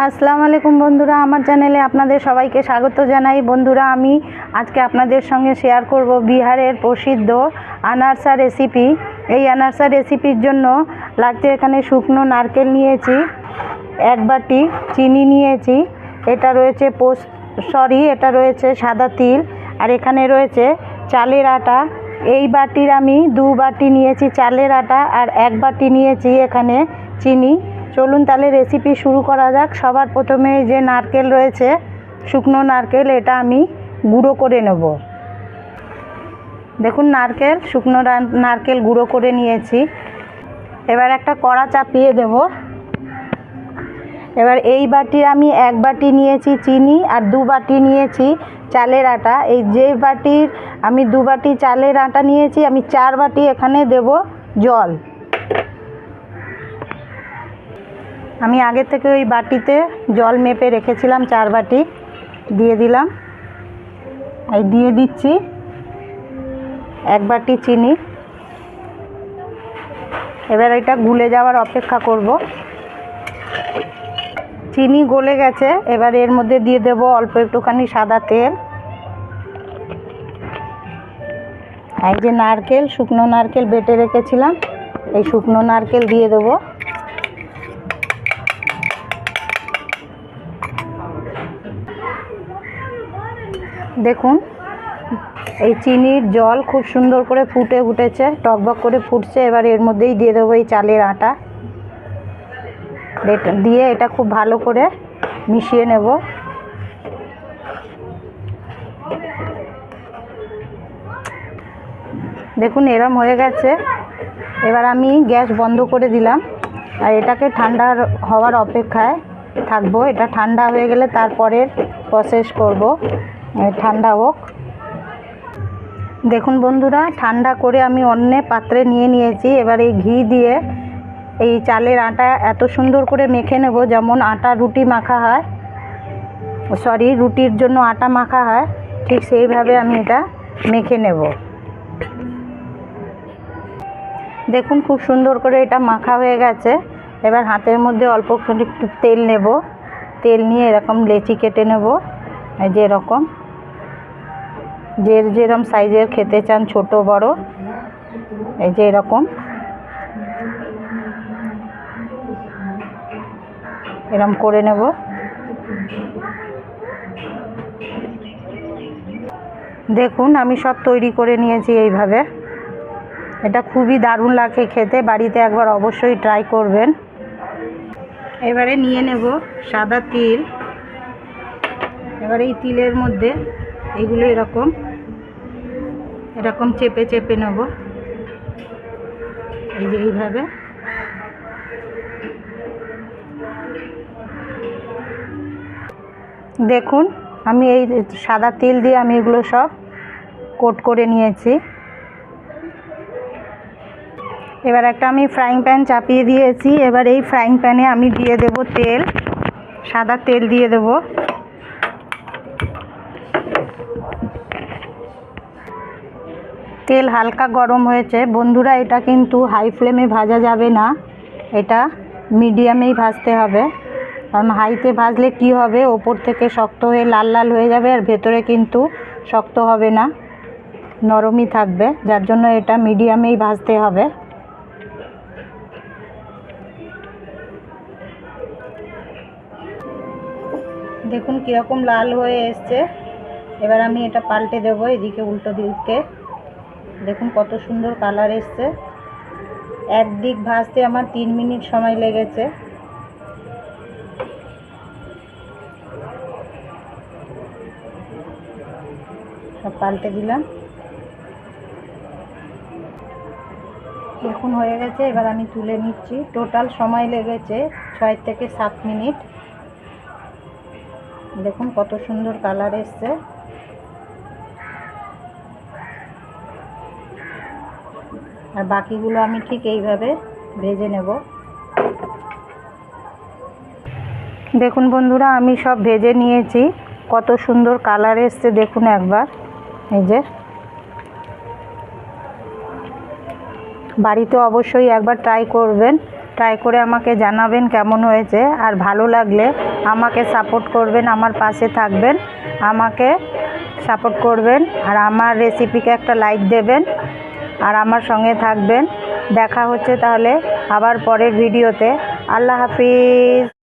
আসসালামু আলাইকুম বন্ধুরা, আমার চ্যানেলে আপনাদের সবাইকে স্বাগত জানাই। বন্ধুরা, আমি আজকে আপনাদের সঙ্গে শেয়ার করব বিহারের প্রসিদ্ধ আনারসা রেসিপি। এই আনারসা রেসিপির জন্য লাগছে এখানে শুকনো নারকেল নিয়েছি, এক বাটি চিনি নিয়েছি, এটা রয়েছে এটা রয়েছে সাদা তিল, আর এখানে রয়েছে চালের আটা। এই বাটির আমি 2 বাটি নিয়েছি চালের আটা আর 1 বাটি নিয়েছি এখানে চিনি। চলুন তাহলে রেসিপি শুরু করা যাক। সবার প্রথমে যে নারকেল রয়েছে, শুকনো নারকেল, এটা আমি গুঁড়ো করে নেব। দেখুন, শুকনো নারকেল গুঁড়ো করে নিয়েছি। এবার একটা কড়া চাপিয়ে দেব। এবার এই বাটির আমি 1 বাটি নিয়েছি চিনি আর 2 বাটি নিয়েছি চালের আটা। এই যে বাটির আমি 2 বাটি চালের আটা নিয়েছি, আমি 4 বাটি এখানে দেব জল। আমি আগে থেকে ওই বাটিতে জল মেপে রেখেছিলাম, 4 বাটি দিয়ে দিলাম। এই দিয়ে দিচ্ছি 1 বাটি চিনি। এবার এটা গুলে যাওয়ার অপেক্ষা করব। চিনি গলে গেছে, এবার এর মধ্যে দিয়ে দেব অল্প একটুখানি সাদা তেল। এই যে শুকনো নারকেল বেটে রেখেছিলাম, এই শুকনো নারকেল দিয়ে দেবো। দেখুন, এই চিনির জল খুব সুন্দর করে ফুটে উঠেছে, টকবক করে ফুটছে। এবার এর মধ্যেই দিয়ে দেবো এই চালের আটা, দিয়ে এটা খুব ভালো করে মিশিয়ে নেব। দেখুন, এরম হয়ে গেছে। এবার আমি গ্যাস বন্ধ করে দিলাম আর এটাকে ঠান্ডা হওয়ার অপেক্ষায় থাকবো। এটা ঠান্ডা হয়ে গেলে তারপরের প্রসেস করব। ঠান্ডা হোক। দেখুন বন্ধুরা, ঠান্ডা করে আমি অন্য পাত্রে নিয়ে নিয়েছি। এবার এই ঘি দিয়ে এই চালের আটা এত সুন্দর করে মেখে নেব, যেমন আটা রুটি মাখা হয়, রুটির জন্য আটা মাখা হয়, ঠিক সেইভাবে আমি এটা মেখে নেব। দেখুন, খুব সুন্দর করে এটা মাখা হয়ে গেছে। এবার হাতের মধ্যে অল্প একটু তেল নেব। তেল নিয়ে এরকম লেচি কেটে নেব, যেরকম যেরকম সাইজের খেতে চান, ছোট বড়, এই যে এরকম করে নেব। দেখুন, আমি সব তৈরি করে নিয়েছি এইভাবে। এটা খুবই দারুণ লাগে খেতে, বাড়িতে একবার অবশ্যই ট্রাই করবেন। এবারে নিয়ে নেব সাদা তিল। এবারে এই তিলের মধ্যে এগুলো এরকম চেপে চেপে নেব, এই যে এইভাবে। দেখুন, আমি এই সাদা তিল দিয়ে আমি এগুলো সব কোট করে নিয়েছি। এবার একটা আমি ফ্রাইং প্যান চাপিয়ে দিয়েছি। এবার এই ফ্রাইং প্যানে আমি দিয়ে দেব তেল, সাদা তেল দিয়ে দেব। তেল হালকা গরম হয়েছে। বন্ধুরা, এটা কিন্তু হাই ফ্লেমে ভাজা যাবে না, এটা মিডিয়ামেই ভাজতে হবে। কারণ হাইতে ভাজলে কি হবে, ওপর থেকে শক্ত হয়ে লাল লাল হয়ে যাবে আর ভেতরে কিন্তু শক্ত হবে না, নরমই থাকবে। যার জন্য এটা মিডিয়ামেই ভাজতে হবে। দেখুন কীরকম লাল হয়ে এসছে। এবার আমি এটা পাল্টে দেবো, এদিকে উল্টো দিকে। দেখুন কত সুন্দর কালার এসছে। একদিক ভাজতে আমার 3 মিনিট সময় লেগেছে। সব পাল্টে দিলাম। দেখুন হয়ে গেছে। এবার আমি তুলে নিচ্ছি। টোটাল সময় লেগেছে 6 থেকে 7 মিনিট। দেখুন কত সুন্দর কালার এসছে। আর বাকিগুলো আমি ঠিক এইভাবে ভেজে নেব। দেখুন বন্ধুরা, আমি সব ভেজে নিয়েছি। কত সুন্দর কালার এসছে দেখুন একবার। এই যে, বাড়িতে অবশ্যই একবার ট্রাই করবেন। ট্রাই করে আমাকে জানাবেন কেমন হয়েছে। আর ভালো লাগলে আমাকে সাপোর্ট করবেন, আমার পাশে থাকবেন, আমাকে সাপোর্ট করবেন, আর আমার রেসিপিকে একটা লাইক দেবেন আর আমার সঙ্গে থাকবেন। দেখা হচ্ছে তাহলে আবার পরের ভিডিওতে। আল্লাহ হাফিজ।